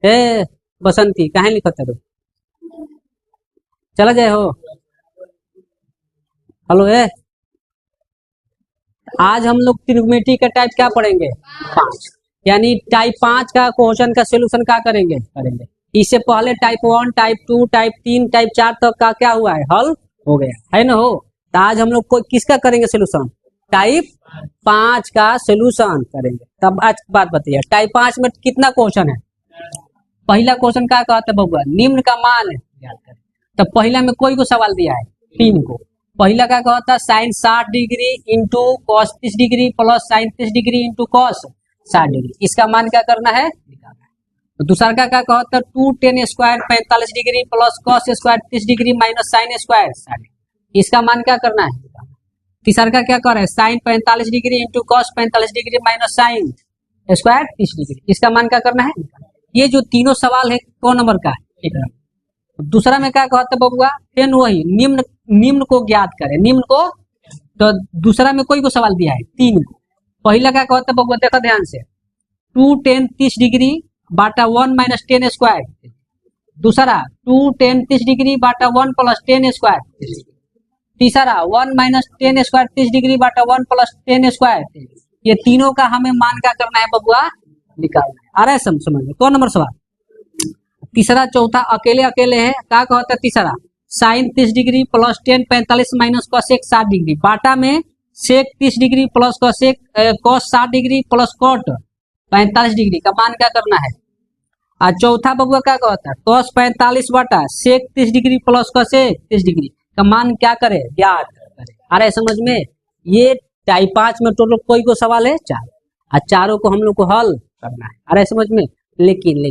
ए बसंती कहाँ लिखत है? चला जाए हो। हेलो ए, आज हम लोग त्रिगोनोमेट्री का टाइप क्या पढ़ेंगे? 5। यानी टाइप 5 का क्वेश्चन का सोल्यूशन क्या करेंगे? इससे पहले टाइप 1, टाइप 2, टाइप 3, टाइप 4 तक का क्या हुआ है? हल हो गया है ना हो। तो आज हम लोग को किसका करेंगे सोल्यूशन? टाइप 5 का सोल्यूशन करेंगे। तब आज बात बताइए, टाइप 5 में कितना क्वेश्चन है? पहला क्वेश्चन क्या कहता है बबुआ? निम्न का मान याद करें। तो पहला में कोई को सवाल दिया है? 3 को। पहला क्या कहता है? Sine 60 degree into cos 30 degree plus sine 30 degree into cos 60 degree. इसका मान क्या करना है? तो दूसरा क्या कहता है? 2 tan square 45 degree plus cos square 30 degree minus sine square 60। इसका मान क्या करना है? तीसरा का क्या कर रहा है? Sine 45 degree into cos 45 degree minus sine square 30 degree. इसका मान क्या करना है? ये जो तीनों सवाल है कौन नंबर का है? दूसरा में क्या कहता है बबुआ? फिर वही निम्न को ज्ञात करें। निम्न को, तो दूसरा में कोई को सवाल दिया है? 3 को। पहला क्या कहता है बबुआ? देखा ध्यान से, 2 tan 30 डिग्री बाटा 1 माइनस टेन स्क्वायर। दूसरा 2 tan 30 डिग्री बाटा 1 प्लस 10 स्क्वायर। तीसरा 1 माइनस 10 स्क्वायर 30 डिग्री बाटा 1 प्लस 10 स्क्वायर। ये तीनों का हमें मान क्या करना है बबुआ? निकालना है। आ रहा है समझ में? कौन नंबर सवाल? तीसरा चौथा अकेले अकेले है। क्या कहता है तीसरा? Sine 30 degree plus 10 45 minus cosec 60 degree बाटा में sec 30 degree plus cosec cos 60 degree plus cot 45 degree का मान क्या करना है? और चौथा बबुआ क्या कहता है? कॉस 45 बाटा सेक 30 डिग्री प्लस कोसेक 30 डिग्री का मान क्या करे? ज्ञात करे। आ रहा है समझ में? ये टाइप 5 में टोटल कोई को सवाल है? 4। और चारों को हम लोग को हल करना है। आ रहा है समझ में? लेकिन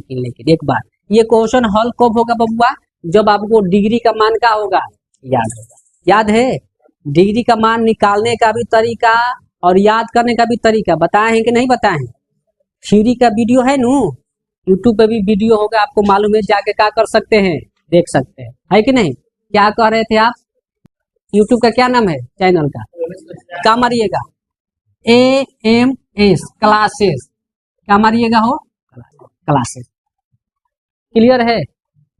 एक बात, ये क्वेश्चन हल कब होगा बबुआ? जब आपको डिग्री का मान क्या होगा? याद होगा। याद है? डिग्री का मान निकालने का भी तरीका और याद करने का भी तरीका बताए हैं कि नहीं बताए हैं? थ्योरी का वीडियो है नू, यूट्यूब पे भी वीडियो होगा, आपको मालूम है, जाके क्या कर सकते हैं? देख सकते हैं, है कि नहीं? क्या कह रहे थे आप? यूट्यूब का क्या नाम है चैनल का? क्या मारिएगा? AMS classes. क्या मारिएगा हो? क्लासेस। क्लियर है?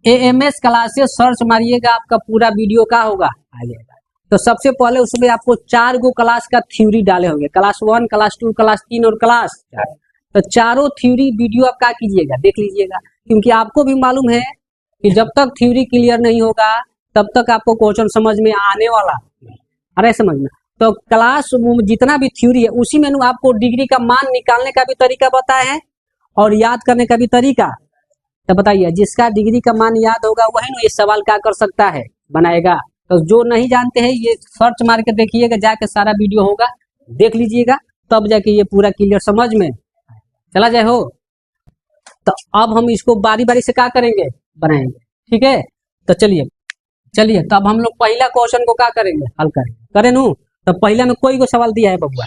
AMS क्लासेस सर्च मारिएगा, आपका पूरा वीडियो का होगा आ जाएगा। तो सबसे पहले उसमें आपको 4 गो क्लास का थ्योरी डाले होंगे, क्लास 1, क्लास 2, क्लास 3 और क्लास 4। तो चारों थ्योरी वीडियो आप क्या कीजिएगा? देख लीजिएगा, क्योंकि आपको भी मालूम है कि जब तक थ्योरी क्लियर नहीं होगा तब तक आपको क्वेश्चन समझ में आने वाला। अरे समझ में? तो क्लास जितना भी थ्योरी है उसी में आपको डिग्री का मान निकालने का भी तरीका बताए हैं और याद करने का भी तरीका। तो बताइए, जिसका डिग्री का मान याद होगा वही ये सवाल क्या कर सकता है? बनाएगा। तो जो नहीं जानते हैं ये सर्च मार के देखिएगा, जाके सारा वीडियो होगा, देख लीजिएगा, तब जाके ये पूरा क्लियर समझ में चला जाए हो। तो अब हम इसको बारी बारी से क्या करेंगे? बनाएंगे। ठीक है? तो चलिए तब हम लोग पहला क्वेश्चन को क्या करेंगे? हल करेंगे। करे नू? तो पहला में कोई को सवाल दिया है बबुआ?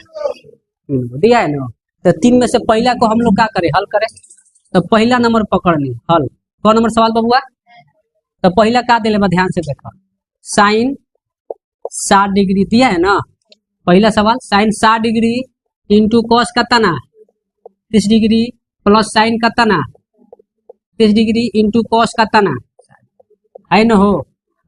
दिया है ना? तो 3 में से पहला को हम लोग क्या करें? हल करें। तो पहला नंबर पकड़नी हल। कौन नंबर सवाल बबुआ? तो पहला क्या दिले बा? ध्यान से देखो, साइन 60 डिग्री दिया है ना। पहला सवाल साइन 60 डिग्री इंटू कॉस का तना 30 डिग्री प्लस साइन का तना 30 डिग्री इंटू कॉस का तना है ना हो।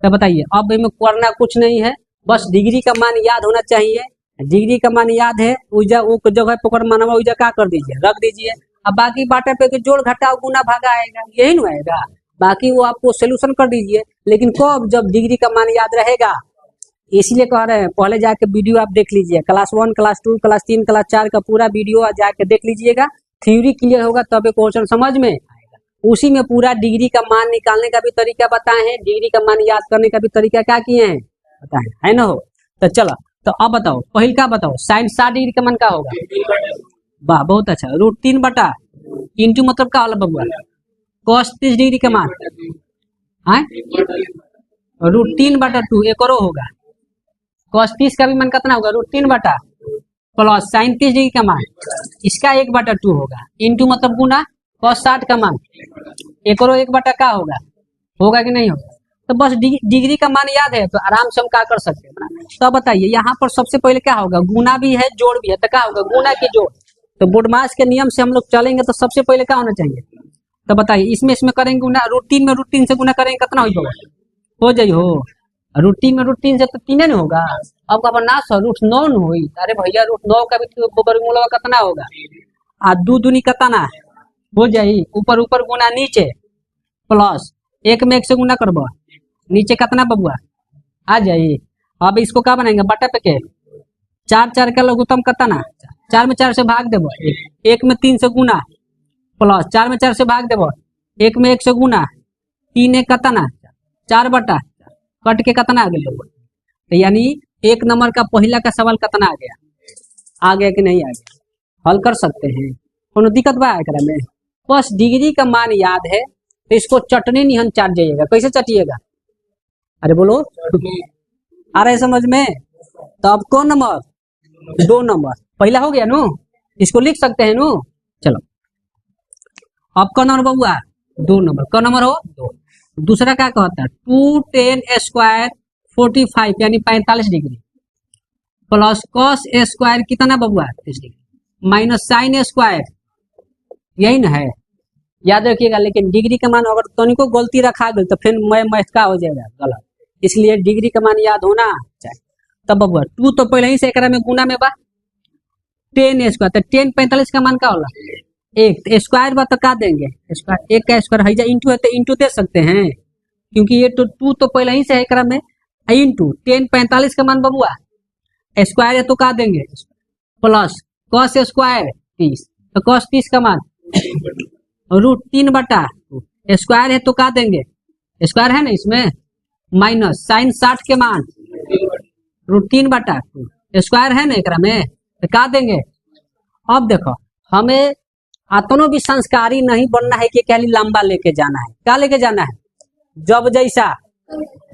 तो बताइए, अब इनमें करना कुछ नहीं है, बस डिग्री का मान याद होना चाहिए। डिग्री का मान याद है, उजा वो जगह पकड़ मानवा उजा क्या कर दीजिए? रख दीजिए। अब बाकी बाटा पे के जोड़ घटाओ गुना भागा आएगा, यही ना आएगा। बाकी वो आपको सोल्यूशन कर दीजिए। लेकिन कब? जब डिग्री का मान याद रहेगा। इसलिए कह रहे हैं पहले जाके वीडियो आप देख लीजिए, क्लास 1, क्लास 2, क्लास 3, क्लास 4 का पूरा वीडियो जाके देख लीजिएगा। थ्योरी क्लियर होगा तब क्वेश्चन समझ में आएगा। उसी में पूरा डिग्री का मान निकालने का भी तरीका बताए हैं, डिग्री का मान याद करने का भी तरीका क्या किए हैं बताए, है ना हो। तो चलो, तो अब बताओ पहले का बताओ, साइन 60 डिग्री का मान क्या होगा? वाह, बहुत अच्छा। √3 बटा इंटू मतलब क्या होला बबुआ? cos 30 डिग्री का मान √3 बटा 2 एक और होगा। cos 30 का भी मान कितना होगा? √3 बटा प्लस साइन 30 डिग्री का मान इसका 1 बटा 2 होगा, इंटू मतलब गुना cos 60 का मान एक और 1 बटा का होगा कि नहीं होगा? तो बस डिग्री का मान याद है तो आराम से हम क्या कर सकते हैं। तो बताइए, यहाँ पर सबसे पहले क्या होगा? गुना भी है जोड़ भी है, तो क्या होगा? गुना की जोड़। तो बोडमास के नियम से हम लोग चलेंगे तो सबसे पहले क्या होना चाहिए? तो बताइए इसमें इसमें करेंगे गुना, रूट तीन से गुना करेंगे कितना हो जाई हो। रूट तीन से तो तीन नहीं होगा। अब का ना सौ रूट नौ न हुई। अरे भैया रूट नौ का भी वर्गमूल कितना होगा। आ दू दूनी कितना हो जाई, ऊपर ऊपर गुना नीचे प्लस एक में एक से गुना करबो, नीचे कितना बबुआ आ जाई। अब इसको क्या बनाएंगे बटा पे के, चार चार का लघुत्तम कितना, चार में चार से भाग देबो, एक में तीन से गुना प्लस चार में चार से भाग देबो, एक में एक से गुना, तीन एक कितना चार बटा, कट के कितना आ गया। तो यानी एक नंबर का पहला का सवाल कितना आ गया कि नहीं आ गया, हल कर सकते हैं। कोनो दिक्कत बा एकरा में। बस डिग्री का मान याद है तो इसको चटनी निहन चाट जाइएगा। कैसे चटिएगा, अरे बोलो आ रहा है समझ में। तो अब कौन नंबर, दो नंबर पहला हो गया नु, इसको लिख सकते हैं नु। चलो अब कौन नंबर बबुआ, दो नंबर। कौन नंबर हो दो। दूसरा क्या कहता है 2tan स्क्वायर 45 यानी 45 डिग्री प्लस कॉस स्क्वायर कितना बबुआ 30 डिग्री माइनस साइन स्क्वायर, यही ना है, याद रखिएगा। लेकिन डिग्री का मान अगर तनिको गलती रखा गई तो फिर मैथ का हो जाएगा गलत, इसलिए डिग्री का मान याद होना चाहिए। तब बबुआ 2 तो पहले ही से एकरा में गुना में बा, 10 स्क्वायर तो 10 45 का मान का होला एक, स्क्वायर बा तो का देंगे स्क्वायर, एक का स्क्वायर है इंटू है तो इंटू दे सकते हैं, क्योंकि ये तो 2 तो पहले ही से है एकरा में, इंटू 10 45 का मान बबुआ स्क्वायर है तो का देंगे प्लस कॉस स्क्वायर 30, तो कॉस 30 का मान रूट 3 बटा, स्क्वायर है तो का देंगे स्क्वायर है ना इसमें, माइनस साइन 60 के मान रूट 3 बटा, स्क्वायर है ना एकरा में तो का देंगे। अब देखो हमें आतनो भी संस्कारी नहीं बनना है कि क्या लंबा लेके जाना है, क्या लेके जाना है जब जैसा।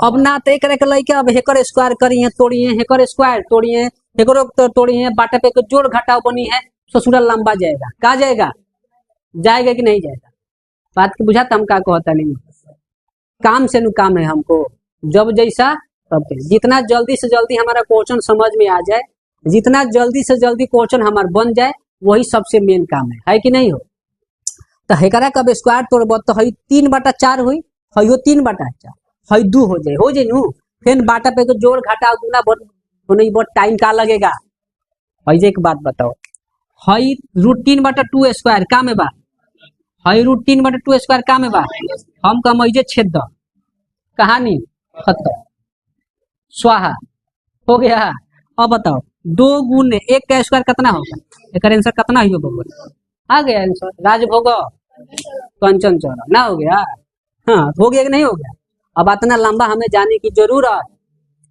अब ना तो एक लैके अब हेकर स्क्वायर करी है तोड़ी है, हेकर स्क्वायर तोड़ी है, हेकरो तो तोड़ी है, बाटा पे जोड़ घटाव बनी है, ससुरा लंबा जाएगा, कहा जाएगा जाएगा कि नहीं जाएगा। बात की बुझा हम का कहता नहीं, काम से नु काम है हमको, जब जैसा तब जितना जल्दी से जल्दी हमारा क्वेश्चन समझ में आ जाए, जितना जल्दी से जल्दी क्वेश्चन हमारा बन जाए वही सबसे मेन काम है कि नहीं हो। तो हेकरा कब स्क्वायर तोड़ब तो हई 3 बटा 4 हुई, हईयो 3 बटा 4, हई 2 हो जाए नु, फिर बाटा पे जोड़ घटाव गुना बहुत टाइम का लगेगा। हई एक बात बताओ, हई रूट 3 बटा 2 स्क्वायर का में बा, हई रूट 3 बटा 2 स्क्वायर का में बा, हम कम छेद द, कहानी खत्म स्वाहा हो गया। अब बताओ 2 गुने 1 का स्क्वायर कितना होगा, एक आंसर कितना हुआ बबुआ, आ गया आंसर राजभोग कंचन चौरा ना हो गया। हाँ हो गया कि नहीं हो गया। अब इतना लंबा हमें जाने की जरूरत,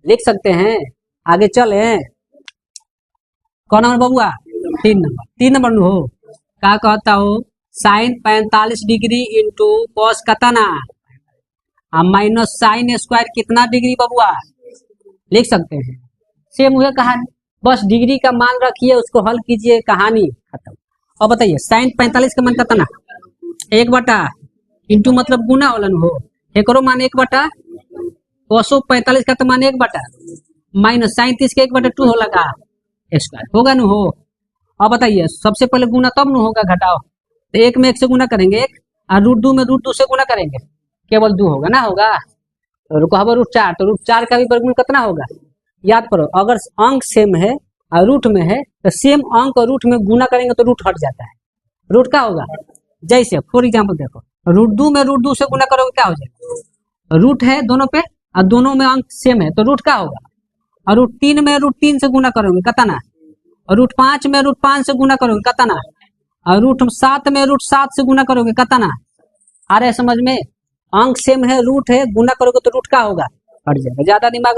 लिख सकते हैं आगे चले। कौन नंबर बबुआ 3 नंबर हो, क्या कहता हो साइन 45 डिग्री इंटू कॉस कितना माइनस साइन स्क्वायर कितना डिग्री बबुआ, लिख सकते हैं। सेम हुआ कहानी, बस डिग्री का मान रखिए उसको हल कीजिए, कहानी खत्म। अब बताइए साइन 45 का मान कितना 1 बटा इंटू मतलब गुना होलन हो, एकरो मान 1 बटा, कोसो 45 का तो मान 1 बटा माइनस साइन 30 का 1 बटा 2 हो लगा स्क्वायर होगा नु हो। अब बताइए सबसे पहले गुना तब नु होगा घटाओ, तो 1 में 1 से गुना करेंगे 1, और रूट 2 में रूट 2 से गुना करेंगे केवल 2 होगा ना होगा, तो रुको रूट 4, तो रूट 4 का भी वर्गमूल कितना होगा याद करो। अगर अंक सेम है और रूट में है तो सेम अंक और रूट में गुना करेंगे तो रूट हट जाता है, रूट का होगा। जैसे फॉर एग्जाम्पल देखो रूट 2 में रूट 2 से गुना करोगे क्या हो जाएगा, रूट है दोनों पे और दोनों में अंक सेम है तो रूट का होगा। और रूट 3 में रूट 3 से गुना करोगे कितना, और रूट 5 में रूट 5 से गुना करोगे कितना, और रूट 7 में रूट 7 से गुना करोगे कितना। आ रहे समझ में, अंक सेम है रूट है, गुना करोगे तो रूट का होगा, हट जाएगा, ज्यादा दिमाग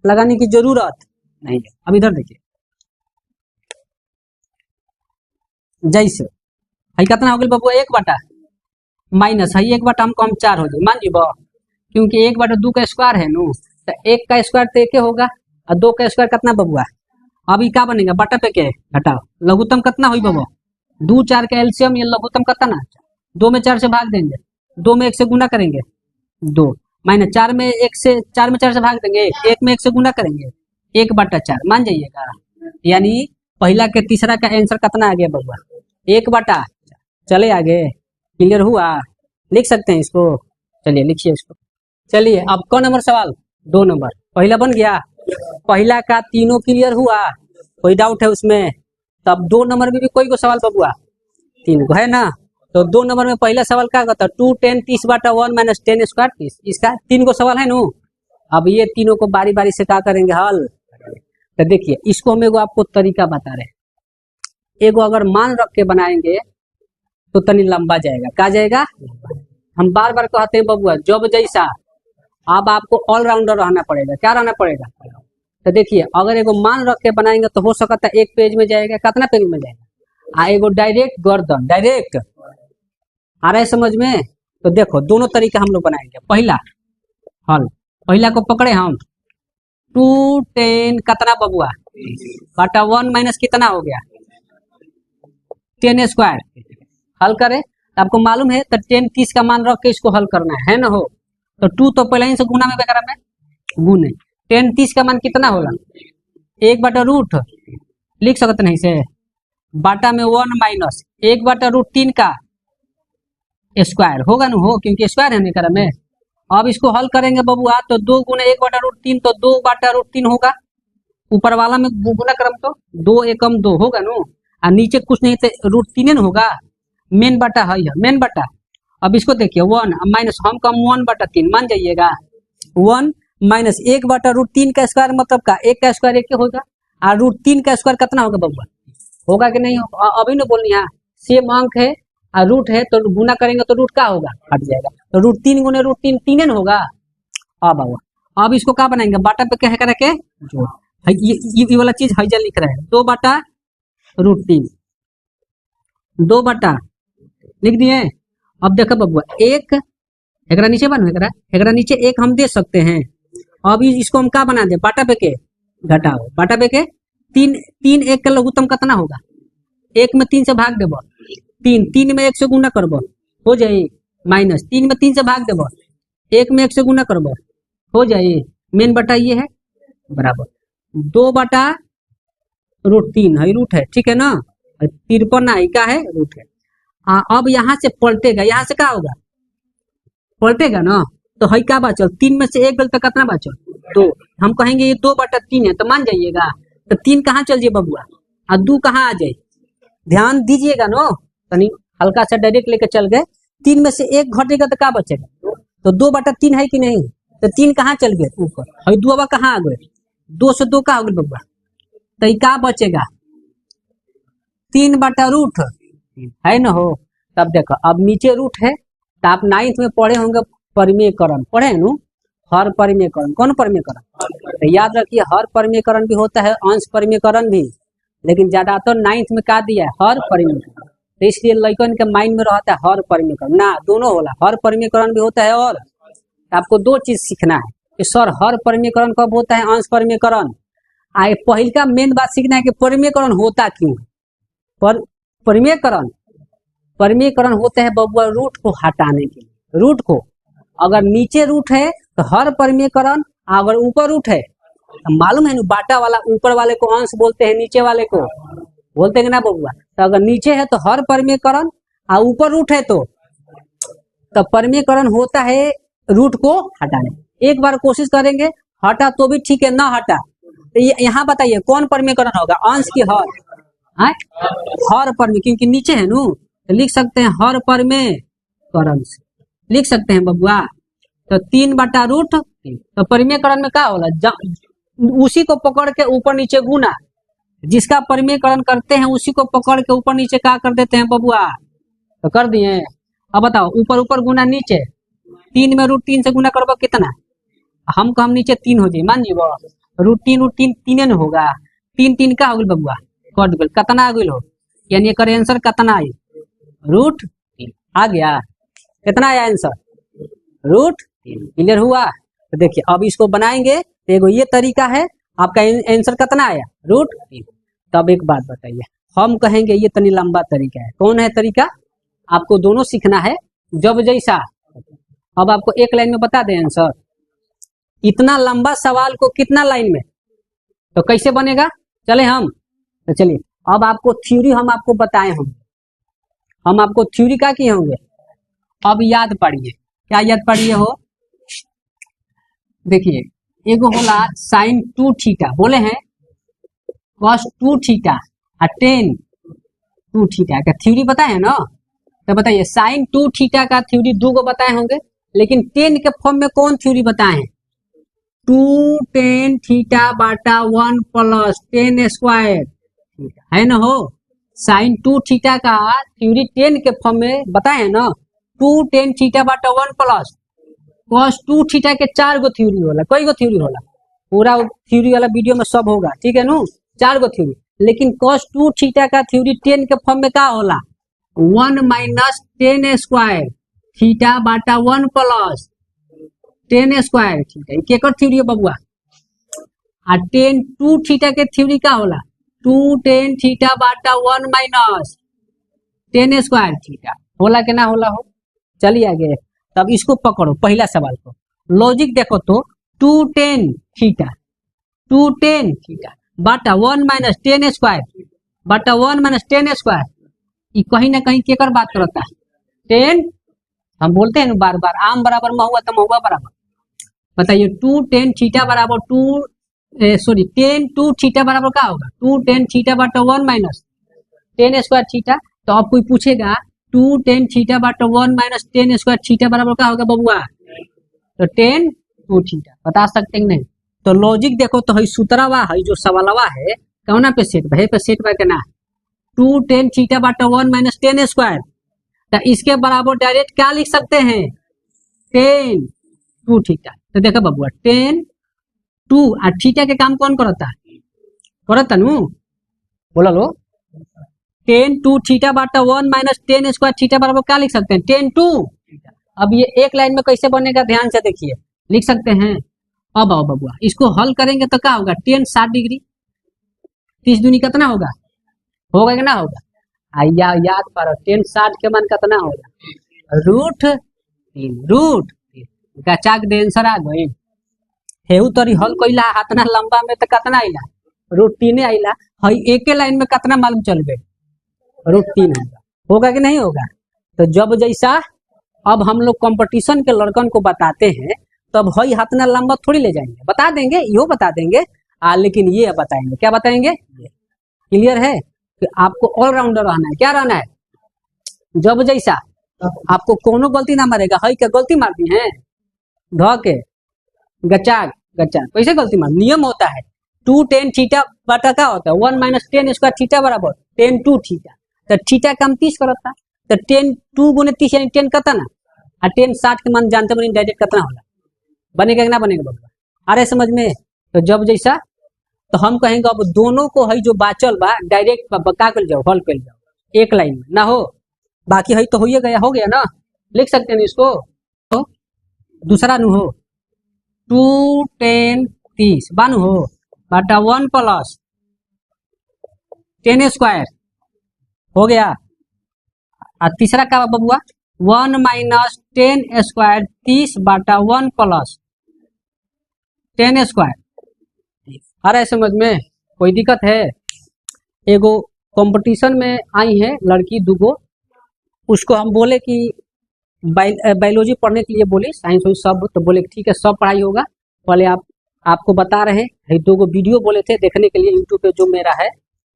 लगाने की जरूरत नहीं है। अब इधर देखिए जैसे हई कितना हो गया बबुआ 1 बटा माइनस हई 1 बटा हमको हम 4 हो जाए मान जी, क्योंकि 1 बटा 2 का स्क्वायर है नु, तो 1 का स्क्वायर तो 1 होगा और 2 का स्क्वायर कितना बबुआ, अभी क्या बनेगा बटा पे के घटाओ, लघुत्तम कितना हुई बबुआ 2 4 का एलसीएम, ये लघुत्तम कितना 2 में 4 से भाग देंगे, 2 में 1 से गुना करेंगे 2, माइनस 4 में 1 से 4 में 4 से भाग देंगे 1 में 1 से गुना करेंगे 1 बटा 4 मान जाइएगा। यानी पहला के तीसरा का आंसर कितना आ गया बबुआ 1 बटा, चले आगे क्लियर हुआ? लिख सकते हैं इसको? चलिए लिखिए इसको। चलिए अब कौन नंबर सवाल? 2 नंबर। पहला बन गया, पहला का तीनों क्लियर हुआ, कोई डाउट है उसमें? तब 2 नंबर में भी कोई को सवाल बबुआ? 3 को है ना। तो 2 नंबर में पहला सवाल क्या कहता है? 2 10 30 बटा 1 माइनस 10 स्क्वायर 30। इसका 3 को सवाल है नो। अब ये तीनों को बारी बारी से क्या करेंगे? हल। तो देखिए इसको हम एगो आपको तरीका बता रहे हैं। एगो अगर मान रख के बनाएंगे तो तनी लंबा जाएगा। क्या जाएगा? हम बार बार कहते हैं बबुआ जब जैसा, अब आपको ऑलराउंडर रहना पड़ेगा। क्या रहना पड़ेगा? तो देखिए अगर एगो मान रख के बनाएंगे तो हो सकता है 1 पेज में जाएगा। कितना पेज में जाएगा? एगो डायरेक्ट गर्दन, डायरेक्ट आ रहा है समझ में? तो देखो दोनों तरीका हम लोग बनाएंगे। पहला हल, पहला को पकड़े हम, 2 10 कितना बबुआ बटा 1 माइनस कितना हो गया? 10 स्क्वायर। हल करें तो आपको मालूम है तो 10 30 का मान रख के इसको हल करना है ना। हो तो 2 तो पहले ही से गुना में वगैरह में गुने। 10 30 का मान कितना होगा? 1 बटा रूट लिख सकते नहीं से, बाटा में 1 माइनस 1 बटा रूट 3 का स्क्वायर होगा ना। हो क्योंकि स्क्वायर है ना में। अब इसको हल करेंगे बबुआ तो 2 गुना 1 बटा रूट 3 तो 2 बटा रूट 3 होगा। ऊपर वाला में गुना क्रम तो 2 एकम 2 होगा नो, और नीचे कुछ नहीं तो रूट 3 न होगा। मेन बटा है मेन बटा। अब इसको देखिए 1 माइनस हम कम 1 बटा 3 मान जाइएगा। 1 माइनस 1 बटा रूट 3 का स्क्वायर मतलब का 1 का स्क्वायर 1 होगा, और रूट 3 का स्क्वायर कितना होगा बबुआ? होगा कि नहीं होगा? अभी न बोलनी है, सेम अंक है और रूट है तो गुना करेंगे तो रूट का होगा? हट जाएगा। तो रूट 3 गुने रूट 3 3 होगा। अब बाबा अब इसको क्या बनाएंगे? बाटा पे कह करके जोड़। ये वाला चीज हईजा लिख रहे हैं 2 बटा रूट 3, 2 बटा लिख दिए। अब देखो बबुआ 1 एकरा नीचे बन एकरा नीचे 1 हम दे सकते हैं। अब इसको हम क्या बना दे? बाटा पे के घटाओ, बाटा पे के 3 3 1 का लघुत्तम कितना होगा? 1 में 3 से भाग देबो, 3 में 1 से गुना करबो हो जाए, माइनस 3 में 3 से भाग देबो, 1 में 1 से गुना करबो हो जाए। मेन बटा ये है बराबर 2 बटा रूट 3 है, रूट है ठीक है ना। 53 आई का है रूट है। हाँ अब यहाँ से पलटेगा, यहाँ से क्या होगा? पलटेगा ना। तो है क्या बचल? 3 में से 1 गल तो कितना बचल? 2। हम कहेंगे ये 2 बटा 3 है तो मान जाइएगा। तो 3 कहाँ चल जाए बबुआ और 2 कहाँ आ जाए? ध्यान दीजिएगा नो, तनी हल्का सा डायरेक्ट लेके चल गए। 3 में से 1 घटेगा तो क्या बचेगा? तो 2 बटा 3 है कि नहीं? तो 3 कहाँ चल गए? ऊपर। है 2 कहाँ आ गए? 2 से 2 का हो गए बबुआ। तो क्या बचेगा? 3 बटा रूट है ना। हो तब देखो अब नीचे रूट है तो आप 9th में पढ़े होंगे परिमेयकरण, पढ़े नु हर परिमेयकरण। कौन परिमेयकरण? तो याद रखिए हर परिमेयकरण भी होता है, अंश परिमेयकरण भी, लेकिन ज्यादातर 9th में क्या दिया है? हर परिमेयकरण। तो इसलिए लड़कन के माइंड में रहता है हर परिमेयकरण ना, दोनों होला। हर परिमेयकरण भी होता है और आपको 2 चीज सीखना है कि सर हर परिमेयकरण कब होता है, अंश परिमेयकरण। आए पहल का मेन बात सीखना है कि परिमेयकरण होता क्यों। पर परिमेयकरण होते हैं बबुआ रूट को हटाने के लिए। रूट को अगर नीचे रूट है तो हर परिमेयकरण, अगर ऊपर रूट है तो मालूम है ना बाटा वाला ऊपर वाले को अंश बोलते हैं, नीचे वाले को बोलते हैं ना बबुआ। तो अगर नीचे है तो हर परिमेयकरण और ऊपर रूट है तो परिमेयकरण होता है रूट को हटाने। एक बार कोशिश करेंगे, हटा तो भी ठीक है, ना हटा तो यहाँ बताइए कौन परिमेयकरण होगा? अंश की हर? हर परिमेय, क्योंकि नीचे है नु तो लिख सकते हैं हर परिमेयकरण से लिख सकते हैं बबुआ। तो 3 बटा रूट तो परिमेयकरण में क्या होला? उसी को पकड़ के ऊपर नीचे गुना, जिसका परिमेयकरण करते हैं उसी को पकड़ के ऊपर नीचे क्या कर देते हैं बबुआ? तो कर दिए। अब बताओ ऊपर ऊपर गुना नीचे, 3 में रूट 3 से गुना करबो कितना? हम नीचे 3 हो जाए मान जीबो, रूट 3 3 होगा। 3 3 का हो गल बबुआ कट गल, कितना आ गल हो? यानी एक आंसर कितना आई? रूट 3 आ गया। कितना आया आंसर? रूट 3। क्लियर हुआ? तो देखिए अब इसको बनाएंगे तो एगो ये तरीका है, आपका आंसर कितना आया? रूट 3। तब एक बात बताइए, हम कहेंगे ये तनी लंबा तरीका है। कौन है तरीका? आपको दोनों सीखना है जब जैसा। अब आपको एक लाइन में बता दें आंसर। इतना लंबा सवाल को कितना लाइन में, तो कैसे बनेगा? चले हम तो चलिए अब आपको थ्योरी हम आपको बताए होंगे। हम आपको थ्योरी क्या किए होंगे? अब याद पढ़िए, क्या याद पढ़िए हो, देखिए एगो होला साइन 2 थीटा, बोले हैं कॉस 2 थीटा और टेन 2 थीटा का थ्योरी बताए ना। तो बताइए साइन 2 थीटा का थ्योरी 2 को बताए होंगे, लेकिन टेन के फॉर्म में कौन थ्योरी बताए हैं, 2 टेन थीटा बाटा 1 प्लस टेन स्क्वायर है ना हो। साइन 2 थीटा का थ्योरी टेन के फॉर्म में बताए हैं ना, 2 टेन थीटा बाटा 1 प्लस कॉस 2 थीटा के 4 गो थ्योरी होला, कई गो थ्योरी होला, पूरा थ्योरी वाला वीडियो में सब होगा, ठीक है नु, 4 गो थ्योरी। लेकिन कॉस 2 थीटा का थ्योरी टेन के फॉर्म में क्या होला, 1 माइनस टेन स्क्वायर थीटा बाटा 1 प्लस टेन स्क्वायर थीटा, केकर थ्योरी है बबुआ। आ टेन 2 थीटा के थ्योरी क्या होला, 2 टेन थीटा बाटा 1 माइनस टेन स्क्वायर थीटा, होला कि ना होला हो। चलिए आगे, तब इसको पकड़ो पहला सवाल को, लॉजिक देखो तो 2 टेन थीटा बाटा 1 माइनस टेन स्क्वायर बाटा 1 माइनस टेन स्क्वायर, ये कहीं ना कहीं केकर बात करता है, टेन। हम बोलते हैं बार बार आम बराबर महुआ तो महुआ बराबर, बताइए 2 टेन थीटा बराबर टेन 2 थीटा बराबर क्या होगा, 2 टेन थीटा बाटा 1 माइनस टेन स्क्वायर थीटा। तो अब कोई पूछेगा 2 टेन थीटा बाटा 1 माइनस टेन स्क्वायर थीटा बराबर क्या होगा बबुआ, तो टेन 2 थीटा, बता सकते हैं नहीं। तो लॉजिक देखो तो हई सूत्रवा है जो सवालवा है कौना पे सेट भाई पे सेट भाई ना, 2 टेन थीटा बाटा 1 माइनस टेन स्क्वायर, तो इसके बराबर डायरेक्ट क्या लिख सकते हैं, टेन 2 थीटा। तो देखो बबुआ टेन 2 और थीटा के काम कौन करता नु, बोला लो, टेन 2 थीटा बाटा 1 माइनस टेन स्क्वायर थीटा बराबर क्या लिख सकते हैं, टेन 2। अब ये एक लाइन में कैसे बनेगा ध्यान से देखिए, लिख सकते हैं। अब आओ बबुआ इसको हल करेंगे तो क्या होगा, टेन 60 डिग्री 30 दूनी कितना होगा कि ना होगा, आइया याद करो टेन 60 के मान कितना होगा, रूट गचाक दे आंसर आ गई। हेउ तरी हल कइला हाथना लंबा में तो कितना आइला, √3 आइला, हई एक लाइन में कितना मालूम चल गए, √3 होगा कि नहीं होगा। तो जब जैसा अब हम लोग कंपटीशन के लड़कन को बताते हैं तब हई हाथना लंबा थोड़ी ले जाएंगे, बता देंगे यो बता देंगे, लेकिन ये बताएंगे, क्या बताएंगे, क्लियर है कि आपको ऑलराउंडर रहना है, क्या रहना है, जब जैसा आपको कोनो गलती ना मारेगा, हई क्या गलती मार दी है ध के गचाक कैसे गलती मार, नियम होता है 2 टेन थीटा बटा क्या होता है 1 माइनस टेन स्क्वायर थीटा बराबर टेन 2 थीटा, तो थीटा कम 30 करता, तो टेन 2 गुने 30 यानी टेन कितना, और टेन 60 के मान जानते बनी डायरेक्ट कितना होला, बनेगा कि ना बनेगा बबुआ, अरे समझ में। तो जब जैसा तो हम कहेंगे अब दोनों को हई जो बाचल बा डायरेक्ट बका कर जाओ, हल कर जाओ एक लाइन में ना हो, बाकी हई तो हो गया ना, लिख सकते हैं इसको। तो दूसरा नु हो 2 टेन 30 बानु हो बाटा 1 प्लस टेन स्क्वायर हो गया, और तीसरा क्या बबुआ 1 माइनस टेन स्क्वायर 30 बाटा 1 प्लस टेन स्क्वायर। अरे समझ में कोई दिक्कत है। एगो कंपटीशन में आई है लड़की दुगो, उसको हम बोले कि बायोलॉजी पढ़ने के लिए बोले, साइंस सब, तो बोले ठीक है सब पढ़ाई होगा, पहले आपको बता रहे हैं, 2 गो वीडियो बोले थे देखने के लिए यूट्यूब पे जो मेरा है,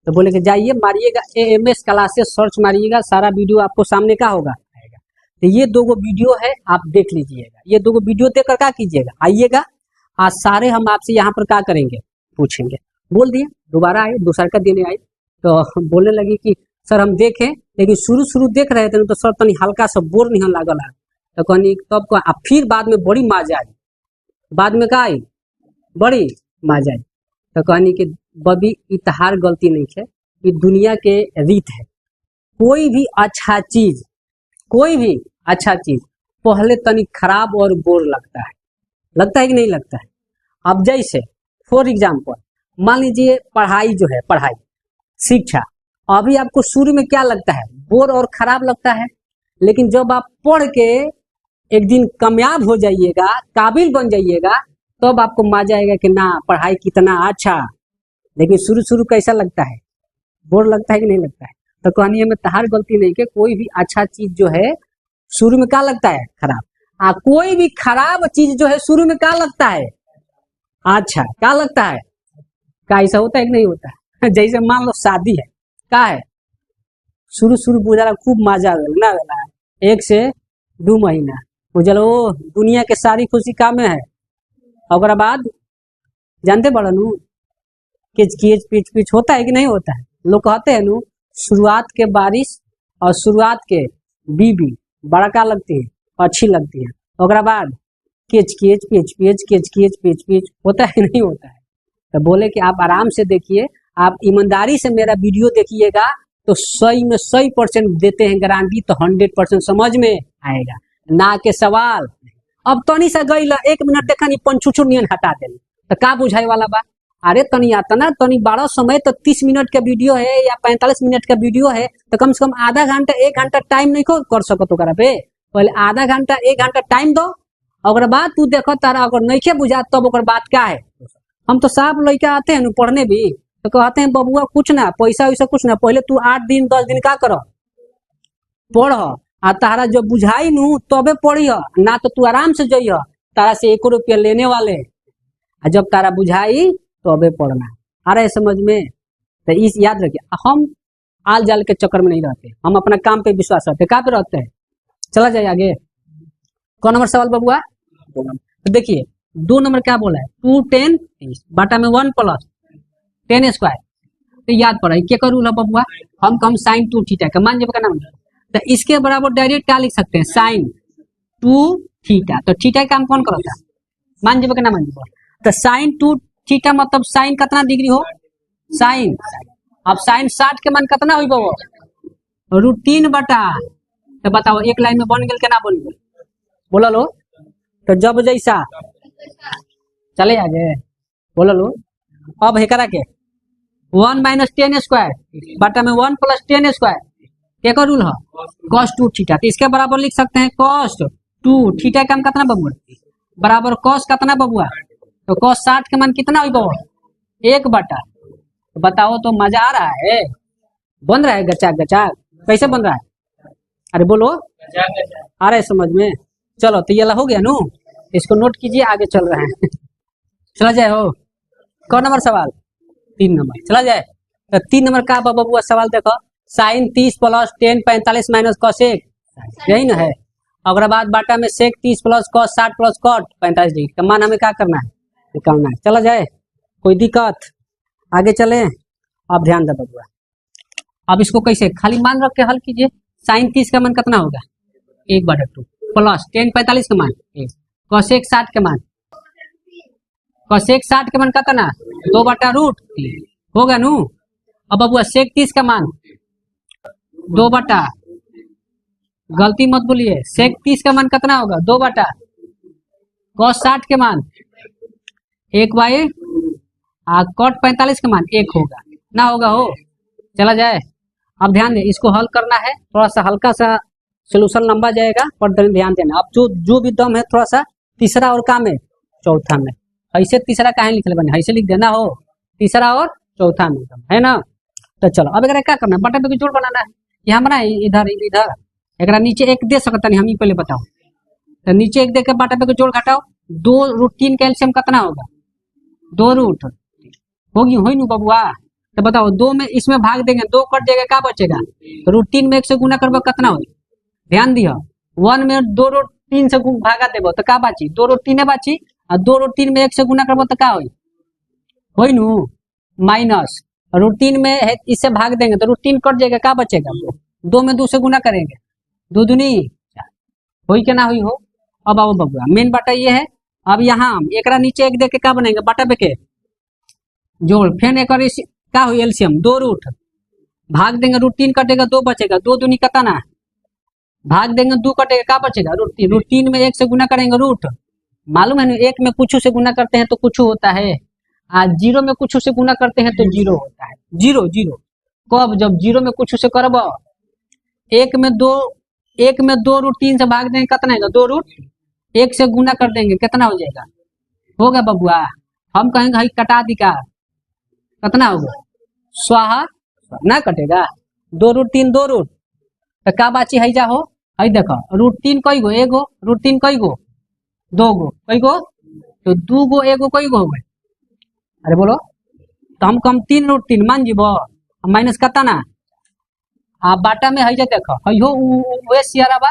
तो बोले कि जाइए मारिएगा AMS क्लासेस सर्च मारिएगा, सारा वीडियो आपको सामने का होगा आएगा। तो ये 2 गो वीडियो है आप देख लीजिएगा, ये 2 गो वीडियो देख कर क्या कीजिएगा, आइएगा आज सारे हम आपसे यहाँ पर क्या करेंगे पूछेंगे। बोल दिए दोबारा आए, दूसरा का देने आए तो बोलने लगी कि सर हम देखें, लेकिन शुरू देख रहे थे तो सर तनी हल्का सा बोर नहीं लागल है, तो कहनी तब को फिर बाद में बड़ी मजा आई, बाद में का आई बड़ी मजा आई, तो कहनी कि बबी इतहार गलती नहीं है, ये दुनिया के रीत है, कोई भी अच्छा चीज पहले तनी खराब और बोर लगता है कि नहीं लगता है। अब जैसे फॉर एग्जाम्पल मान लीजिए पढ़ाई जो है, पढ़ाई शिक्षा, अभी आपको शुरू में क्या लगता है, बोर और खराब लगता है, लेकिन जब आप पढ़ के एक दिन कामयाब हो जाइएगा, काबिल बन जाइएगा, तब आपको मजा आएगा कि ना पढ़ाई कितना अच्छा। लेकिन शुरू कैसा लगता है, बोर लगता है कि नहीं लगता है। तो कहानी में तहार गलती नहीं कि कोई भी अच्छा चीज जो है शुरू में क्या लगता है? खराब। कोई भी खराब चीज जो है शुरू में क्या लगता है? अच्छा, क्या लगता है? क्या ऐसा होता है कि नहीं होता है? जैसे मान लो शादी है, क्या है? शुरू शुरू बुझाला खूब मजा ना वेला 1 से 2 महीना बुझल ओ दुनिया के सारी खुशी का में है। और बाद जानते बड़ा नू किच किच पिच पिच होता है कि नहीं होता है? लोग कहते हैं नू शुरुआत के बारिश और शुरुआत के बीबी बड़ा का लगती है, अच्छी लगती है। और बाद किच किच पिच पिच किच किच पिच पिच होता है कि नहीं होता है? तो बोले कि आप आराम से देखिए, आप ईमानदारी से मेरा वीडियो देखिएगा तो 100% देते हैं गारंटी, तो 100% समझ में आएगा ना के सवाल। अब तनी सा गई 1 मिनट देखा नहीं पंचुचुर नियन हटा दे तो का बुझाए वाला बा? अरे तनी आता ना तनी 12 समय तो 30 मिनट का वीडियो है या 45 मिनट का वीडियो है तो कम से कम आधा घंटा 1 घंटा टाइम नहीं कर सको करा पे। पहले आधा घंटा 1 घंटा टाइम दो, और बाद तू देखो तारा अगर नहीं बुझा तब और बात क्या है। हम तो साफ लड़का आते हैं पढ़ने भी तो कहते हैं बबुआ कुछ ना पैसा वैसा कुछ ना, पहले तू 8 दिन 10 दिन का कर पढ़ आ तारा जब बुझाई नू तबे पढ़ी ना, तो तू आराम से जइह, तारा से 1 रुपया लेने वाले। जब तारा बुझाई तो अबे पढ़ना। आ रहा है समझ में? तो इस याद रखिए, हम आल जाल के चक्कर में नहीं रहते, हम अपना काम पे विश्वास रखते। कहाँ पे रहते हैं? चला जाए आगे। कौन नंबर सवाल बबुआ? तो देखिए 2 नंबर क्या बोला है? 2 10 30 बाटा में 1 प्लस 10 स्क्वायर। तो याद पड़ा क्या करूँ ना बबुआ? हम कम साइन 2 थीटा का मान जब का नाम, तो इसके बराबर डायरेक्ट क्या लिख सकते हैं? Sign 2 theta. तो थीटा का काम कौन करता है? मान जब का नाम। तो साइन 2 थीटा मतलब साइन कितना डिग्री हो? साइन। अब साइन 60 के मान कितना हुई बाबू? √3 तो बताओ एक लाइन में बन गया क्या ना बन गया? बोला लो। तो जब जैसा चले आगे बोला लो। अब हेकरा के 1 - 10 स्क्वायर बाटा में 1 + 10 स्क्वायर क्या का रूल है? cos 2 theta. तो इसके बराबर लिख सकते हैं cos 2 थीटा का मान कितना बबुआ? बराबर cos कितना बबुआ? तो cos 60 का मान कितना हुई बबुआ? 1 तो बताओ तो मजा आ रहा है? बन रहा है गचा गचा? कैसे बन रहा है? अरे बोलो। आ रहा है समझ में? चलो तो ये हो गया नू, इसको नोट कीजिए, आगे चल रहे हैं। चला जाए हो। कौन नंबर सवाल? 3 नंबर। चला जाए तो 3 नंबर का बबुआ सवाल देखो। साइन 30 + 10 45 - cos 1 यही ना है। अगर बाद बाटा में sec 30 + cos 60 + cot 45 डिग्री का मान हमें क्या करना है? निकालना है। चला जाए, कोई दिक्कत? आगे चले। अब ध्यान दे बबुआ, अब इसको कैसे खाली मान रख के हल कीजिए। साइन 30 का मान कितना होगा? 1/2 प्लस 10 45 का मान 1 cos 1 60 का मान cos 1 60 का मान कितना? 2/√3 होगा नू। अब बबुआ sec 30 का मान 2 बटा, गलती मत बोलिए, sec 30 का मान कितना होगा? 2 बटा cos 60 के मान 1/, cot 45 का मान 1 होगा ना? होगा हो। चला जाए। अब ध्यान दे, इसको हल करना है, थोड़ा सा हल्का सा सोल्यूशन लंबा जाएगा पर ध्यान देना। अब जो भी दम है थोड़ा सा तीसरा और काम है चौथा में, ऐसे तीसरा कहाँ लिख ले बने, ऐसे लिख देना हो तीसरा और चौथा में है ना। तो चलो अब अगर क्या करना है, बटा पे जोड़ बनाना है। यहाँ बना इधर इधर एक नीचे 1 दे सकता नहीं, हम ही पहले बताओ। तो नीचे 1 दे के बटा पे जोड़ घटाओ, 2√3 का एलसीएम कितना होगा? 2 होगी हो नु बबुआ। तो बताओ 2 में इसमें भाग देंगे, 2 कट जाएगा, क्या बचेगा? तो √3 में 1 से गुना करबो कितना हो? ध्यान दियो, 1 में 2√3 से भागा देबो तो क्या बाची? 2√3 बाची, और 2√3 में 1 से गुना करबो तो क्या होई नु माइनस √3 में इससे भाग देंगे तो √3 कट जाएगा, क्या बचेगा? 2 में 2 से गुना करेंगे, 2 दूनी होई के ना हुई हो। अब आओ बबुआ, मेन बाटा ये है। अब यहाँ एक नीचे 1 दे के क्या बनेंगे? बाटा पे के जोड़, फिर एक क्या हुई एलसीएम 2 भाग देंगे, √3 कटेगा, 2 बचेगा, 2 दूनी कितना? भाग देंगे 2 कटेगा, क्या बचेगा? √3 में 1 से गुना करेंगे रूट, मालूम है ना 1 में कुछ से गुना करते हैं तो कुछ होता है, 0 में कुछ से गुना करते हैं तो 0 होता है। 0 कब? जब 0 में कुछ से करब, 1 में 2 √3 से भाग देंगे, कितना है? 2 √1 से गुना कर देंगे, कितना हो जाएगा? होगा बबुआ, हम कहेंगे भाई कटा दी का, कितना होगा? स्वाहा ना कटेगा, 2 √3 2 तो का बाची है जा हो हई देखो √3 कई गो, एगो √3 कई गो, दो गो, कई गो तो दू गो, एगो कई गो हो गए। अरे बोलो तो हम कम 3√3 मान जीबो माइनस कता ना आ बाटा में हई जे देखो हई हो वे सियारा बा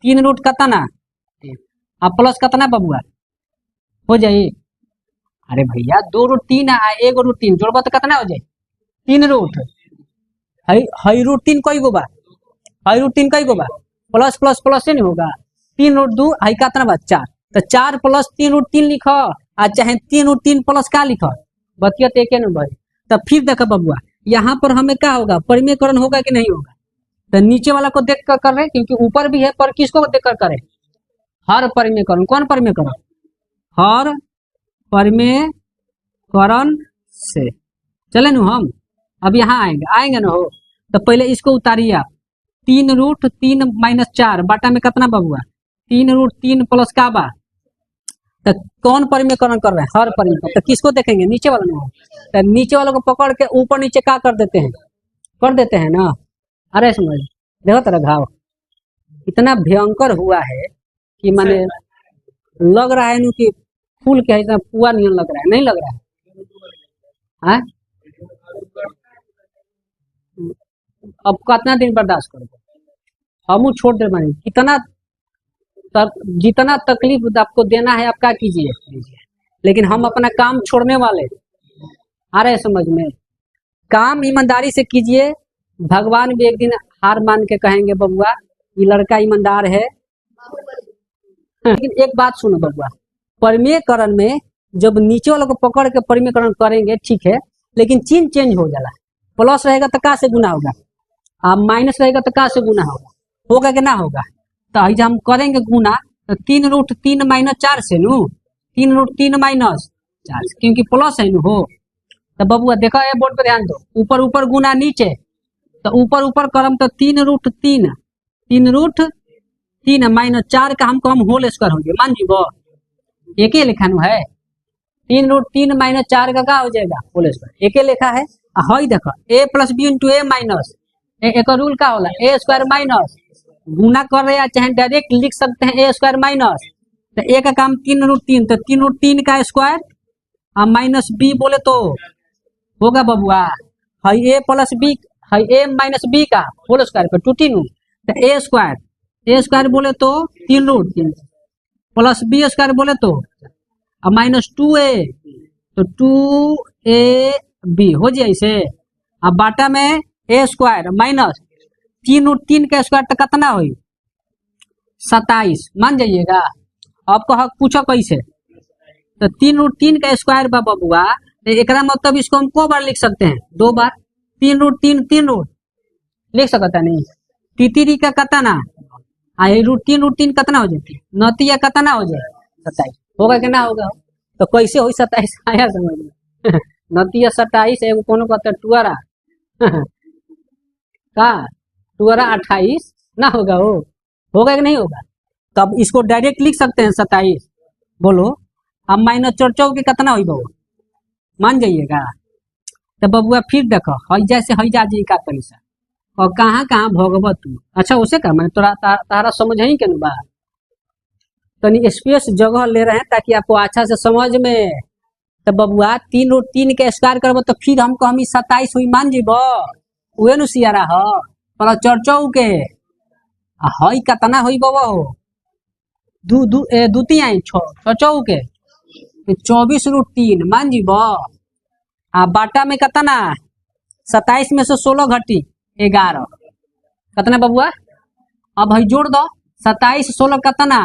3 रूट कता ना आ प्लस कता ना बबुआ हो जाई। अरे भैया 2√3 आ 1√3 जोड़बो तो कितना हो जाए 3 रूट। हई √3 कई गो बा, हई √3 कई गो बा, प्लस प्लस प्लस से नहीं होगा 3√2 हई कितना बा 4, तो 4 + 3√3 लिखो आ चाहे 3√3 प्लस का लिखो बतिया तो एक न भाई। तो फिर देखो बबुआ यहाँ पर हमें क्या होगा परिमेयकरण होगा कि नहीं होगा। तो नीचे वाला को देख कर रहे क्योंकि ऊपर भी है पर किसको देख कर करे हर परिमेयकरण। कौन परिमेयकरण हर परिमेयकरण से चले नु हम अब यहाँ आएंगे ना हो। तो पहले इसको उतारिए आप 3√3 - 4 बाटा में कितना बबुआ 3√3 प्लस का बा। तो कौन परिमेयकरण कर रहे हैं हर परिमेयकरण। तो किसको देखेंगे नीचे वाला ना। तो नीचे वालों को पकड़ के ऊपर नीचे क्या कर देते हैं कर देते हैं ना। अरे समझ देखो तेरा घाव इतना भयंकर हुआ है कि माने लग रहा है ना कि फूल के इतना पुआ नहीं लग रहा है, नहीं लग रहा है। अब कितना दिन बर्दाश्त करोगे हम छोड़ दे मानी कितना जितना तकलीफ आपको देना है आप क्या कीजिए, लेकिन हम अपना काम छोड़ने वाले आ रहे समझ में। काम ईमानदारी से कीजिए, भगवान भी एक दिन हार मान के कहेंगे बबुआ ये लड़का ईमानदार है। लेकिन एक बात सुनो बबुआ परिमेयकरण में जब नीचे वालों को पकड़ के परिमेयकरण करेंगे ठीक है, लेकिन चिन्ह चेंज हो जाला। प्लस रहेगा तो का से गुना होगा और माइनस रहेगा तो का से गुना होगा कि ना होगा। तो हम करेंगे गुना तो 3√3 - 4 से नु 3√3 - 4 क्योंकि प्लस है नु हो। तो बबुआ देखो ये बोर्ड पे ध्यान दो ऊपर ऊपर गुना नीचे तो ऊपर ऊपर करम तो 3√3 - 4 का हमको हम होल स्क्वायर होंगे मान जीबो एक ही लिखा नु है 3√3 - 4 का हो जाएगा होल स्क्वायर एक ही लिखा है। हई देखो a + b × a माइनस एक रूल का होला a² माइनस गुना कर रहे हैं चाहे डायरेक्ट लिख सकते हैं a² माइनस। तो a का काम 3√3 तो 3√3 का स्क्वायर और माइनस b बोले तो होगा बबुआ हई a + b हई a - b का होल स्क्वायर पे 2 तो a² बोले तो 3√3 प्लस b² बोले तो और -2a तो 2ab हो जाए इसे। अब बाटा में a² माइनस 3√3 का स्क्वायर तो कितना हुई 27 मान जाइएगा। आपको हक पूछो कैसे तो 3√3 का स्क्वायर बा बबुआ एक मतलब इसको हम को बार लिख सकते हैं 2 बार 3√3 3 रूट लिख सकता नहीं तितिरी का कितना √3 कितना हो जाती नतिया कितना हो जाए 27 होगा कि ना होगा। तो कैसे हो 27 आया समझ में नतिया 27 एगो कोनो कहते टुअरा का टुअरा 28 ना होगा वो होगा कि नहीं होगा। तब इसको डायरेक्ट लिख सकते हैं 27 बोलो अब -44 के कितना हुई बबुआ मान जाइएगा। तो बबुआ फिर देखो हई जैसे हई जा जी का पैसा और कहाँ कहाँ भोगब तू। अच्छा उसे का मैंने तोरा तारा समझ ही के बा तनी स्पेस जगह ले रहे हैं ताकि आपको अच्छा से समझ में। तो बबुआ 3√3 के स्क्वायर करब तो फिर हमको हम 27 हुई मान जीब उहे नु सियारा ह पर चर्चौ के हई कितना हुई बबा हो दू 3 6 के 24√3 मान जीब आ बाटा में कितना 27 में से 16 घटी 11 कितना बबुआ। अब हई जोड़ दो 27 16 कितना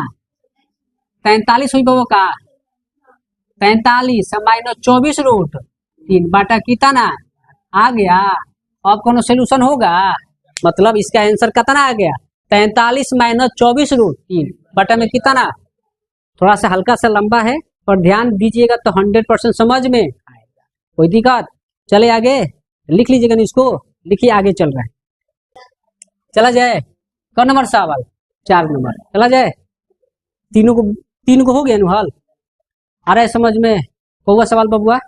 43 हुई बबो का 45 -24√3 बाटा कितना आ गया। अब कोनो सोल्यूशन होगा मतलब इसका आंसर कितना आ गया 43 - 24√3 बाटा में कितना। थोड़ा सा हल्का सा लंबा है पर ध्यान दीजिएगा तो 100% समझ में आएगा। कोई दिक्कत चले आगे लिख लीजिएगा इसको लिखिए आगे चल रहा है चला जाए। कौन नंबर सवाल 4 नंबर चला जाए तीन को हो गया हल आ रहा है समझ में। कौवा सवाल बबुआ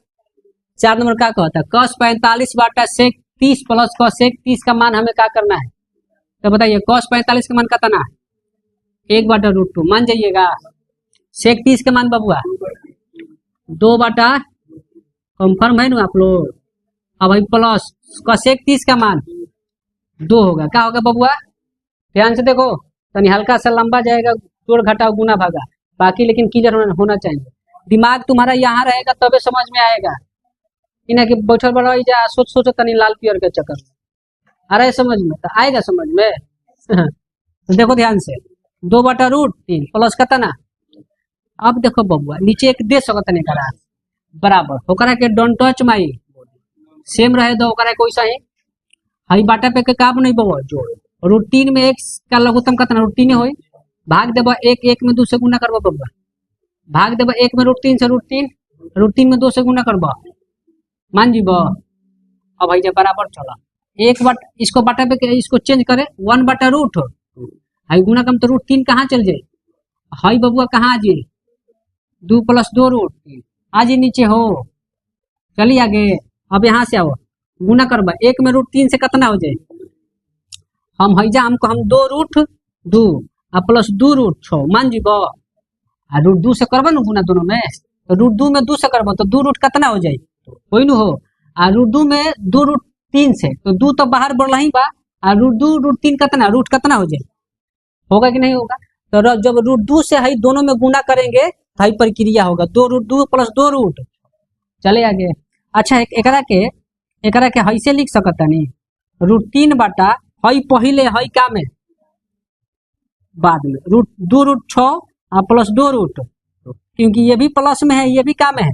4 नंबर क्या कहता है cos 45 बाटा sec 30 प्लस cos sec 30 का मान हमें क्या करना है तो बताइए cos 45 का मान कितना है? 1/√2 मान जाइएगा। sec 30 का मान बबुआ 2/, कंफर्म है ना आप लोग। अब भाई प्लस sec 30 का मान 2 होगा। क्या होगा बबुआ? ध्यान से देखो, तनी हल्का सा लंबा जाएगा, जोड़ घटाओ गुना भागा, बाकी लेकिन क्लियर होना चाहिए। दिमाग तुम्हारा यहाँ रहेगा तबे समझ में आएगा। इन्हें कि बैठल बड़ा जा सोच सोचो तनी लाल पियर के चक्कर में, आ रहा है समझ में? तो आएगा समझ में। तो देखो ध्यान से, 2/√3 प्लस कितना। अब देखो बबुआ नीचे एक दे सकत नहीं करा बराबर होकरा के डोंट टच माई सेम रहे दो ओकरा कोई सही हई बाटा पे के काम नहीं बबुआ जोड़। √3 में x का लघुत्तम कितना √3 होई, भाग देबो 1 में 2 से गुना करबो बबुआ, भाग देबो 1 में √3 से √3 में 2 से गुना करबो, मान जीबो। अब हई जे बराबर चला इसको बाटा पे इसको चेंज करे 1/√, हई गुना कम तो √3 कहाँ चल जाए, हई बबुआ कहाँ आ जाए 2 + 2√3 आज नीचे हो। चलिए आगे, अब यहाँ से आओ गुना करबा 1 में √3 से कितना हो जाए, हम हईजा हमको हम 2√2 प्लस 2√6 मान जीबो। आ √2 से करबो ना गुना दोनों में, तो √2 में 2 से करबो तो 2 रूट कितना हो जाए कोई न हो। आ √2 में 2√3 से तो 2 तो बाहर बढ़ ही बा, आ √2 √3 कितना रूट कितना हो जाए, होगा कि नहीं होगा। तो जब √2 से हई दोनों में गुना करेंगे तो हई प्रक्रिया होगा 2√2 + 2√। चले आगे। अच्छा एकरा के हई से लिख सकता नहीं √3 बटा हई पहले हई का में बाद में √2√6 प्लस 2√, क्योंकि ये भी प्लस में है ये भी का में है,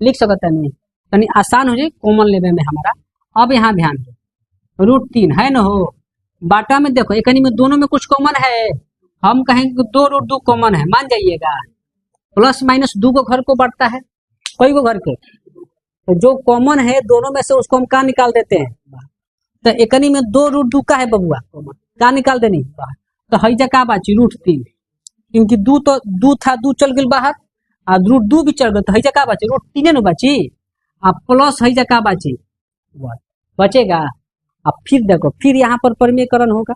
लिख सकता नहीं, तनी आसान हो जाए कॉमन लेवल में हमारा। अब यहाँ ध्यान दो √3 है ना हो, बाटा में देखो एक में दोनों में कुछ कॉमन है, हम कहेंगे 2√2 कॉमन है, मान जाइएगा। प्लस माइनस 2 को घर को बढ़ता है, कोई को घर के, तो जो कॉमन है दोनों में से उसको हम का निकाल देते हैं, तो एकनी में 2√2 का है बबुआ कॉमन, का निकाल देनी, तो हईजा का बाची √3, क्योंकि 2 था 2 चल गई बाहर, आ √2 भी चल गए तो हईजा का बाची √3 न बाची, आ प्लस हईजा का बाची बचेगा। अब फिर देखो फिर यहाँ पर परिमेयकरण होगा,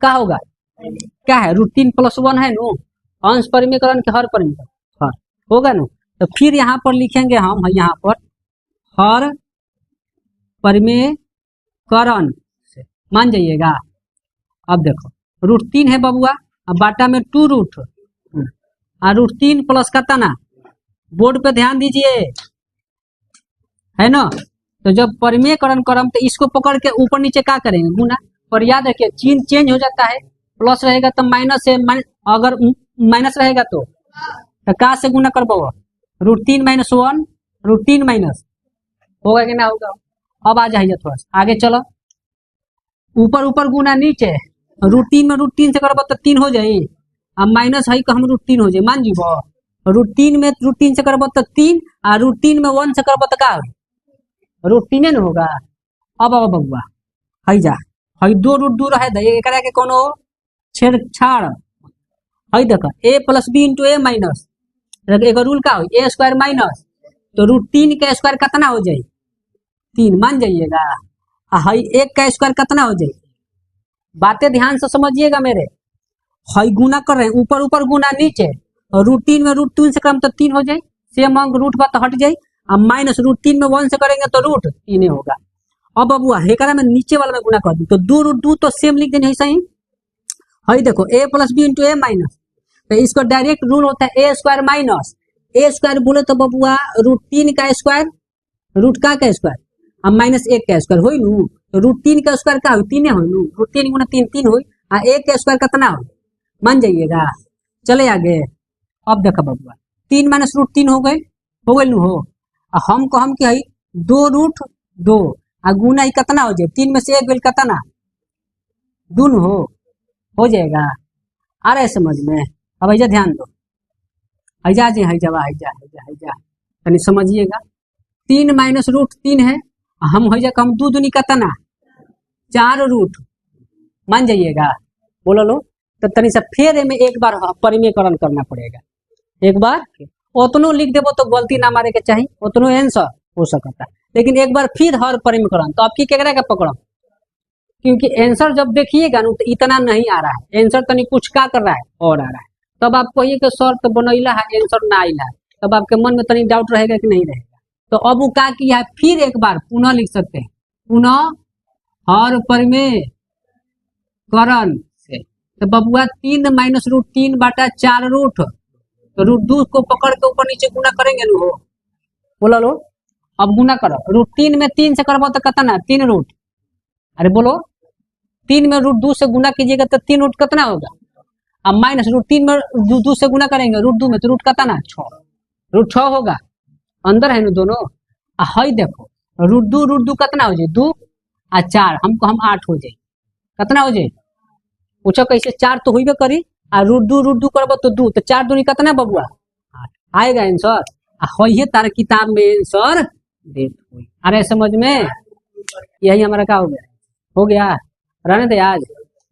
क्या होगा, क्या है √3 + 1 है नो, अंश परिमेयकरण के हर परिमेयकरण हर होगा नो। तो फिर यहाँ पर लिखेंगे हम यहाँ पर हर परिमेयकरण से, मान जाइएगा। अब देखो √3 है बबुआ, अब बाटा में 2√, आ √3 प्लस कितना, बोर्ड पे ध्यान दीजिए है ना। तो जब परिमेयकरण करम तो इसको पकड़ के ऊपर नीचे क्या करेंगे गुना, पर याद रखिए चिन्ह चेंज हो जाता है, प्लस रहेगा तो माइनस है, अगर माइनस रहेगा तो का से गुना करबो √3 - 1 √3 माइनस होगा कि ना होगा। अब आ जाइए थोड़ा सा आगे चलो, ऊपर ऊपर गुना नीचे, √3 में √3 से करबो तो 3 हो जाए, अब माइनस है हम √3 हो जाए, मान जीबो। √3 में √3 से करबो तो 3, आ √3 में 1 से करबो तो का √3 न होगा। अब बबुआ हई जा हई 2√2 रहे दे एकरा के कोनो छेड़छाड़, हई देख a + b × a माइनस एक रूल का हो a² माइनस, तो √3 का स्क्वायर कितना हो जाए 3, मान जाइएगा। हई 1 का स्क्वायर कितना हो जाए, बातें ध्यान से समझिएगा मेरे, हई गुना कर रहे हैं ऊपर ऊपर गुना नीचे, √3 में √3 से कम तो 3 हो जाए, सेम अंक रूट बात हट जाए, अब माइनस √3 में 1 से करेंगे तो √3 होगा। अब बबुआ हेकरा में नीचे वाला में गुना कर दूं तो 2√2 तो सेम लिख देने ऐसा ही। हई देखो a + b × a माइनस, तो इसको डायरेक्ट रूल होता है a² माइनस a² बोले तो बबुआ √3 का स्क्वायर रूट का स्क्वायर, अब -1 का स्क्वायर होई नू, तो √3 का स्क्वायर का हो 3 होई नू, √3 × 3 3 होई, आ 1 का स्क्वायर कितना हो मान जाइएगा। चले आगे। अब देखो बबुआ 3 - √3 हो गए नू हो, हम को हम क्या 2√2 आ गुना ही कितना हो जाए 3 में से 1 गेल कितना 2 हो जाएगा। आ रहा है समझ में। अब ऐजा ध्यान दो, ऐजा जी हैजा तनी समझिएगा, 3 - √3 है, हम हैजा कम 2 दूनी कितना 4√, मान जाइएगा। बोलो लो तो तनी से फिर में एक बार परिमेयकरण करना पड़ेगा, एक बार उतनो लिख देबो तो गलती ना मारे के चाहिए, उतनो आंसर हो सकता है, लेकिन एक बार फिर हर परिमेयकरण तो आपकी केकरा के पकड़ो क्योंकि आंसर जब देखिएगा ना तो इतना नहीं आ रहा है, आंसर तनी कुछ का कर रहा है और आ रहा है, तब आप कहिए कि सर तो बनैला है आंसर ना आइला है, तब आपके मन में तनी डाउट रहेगा कि नहीं रहेगा। तो अब वो क्या किया है, फिर एक बार पुनः लिख सकते हैं, पुनः हर परिमेय करण से। तो बबुआ 3 - √3/4 तो √2 को पकड़ के ऊपर नीचे गुना करेंगे ना, हो बोला लो। अब गुना करो, √3 में 3 से करबो तो कितना 3 रूट, अरे बोलो 3 में √2 से गुना कीजिएगा तो 3 रूट कितना होगा। अब -√3 में √2 से गुना करेंगे, √2 में तो रूट कितना 6, √6 होगा, अंदर है ना दोनों। हई देखो √2 कितना हो जाए 2 और 4 हमको हम 8 हो जाए, कितना हो जाए पूछो कैसे, 4 तो हुई करी और √2 करबो तो 2, तो 4 दूनी कितना बबुआ 8 आएगा आंसर। है तार किताब में आंसर देत हुई। अरे समझ में, यही हमारा क्या हो गया रहने दे आज।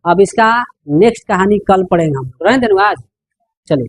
अब इसका नेक्स्ट कहानी कल पढ़ेंगे हम, रहने दे आज, चलिए।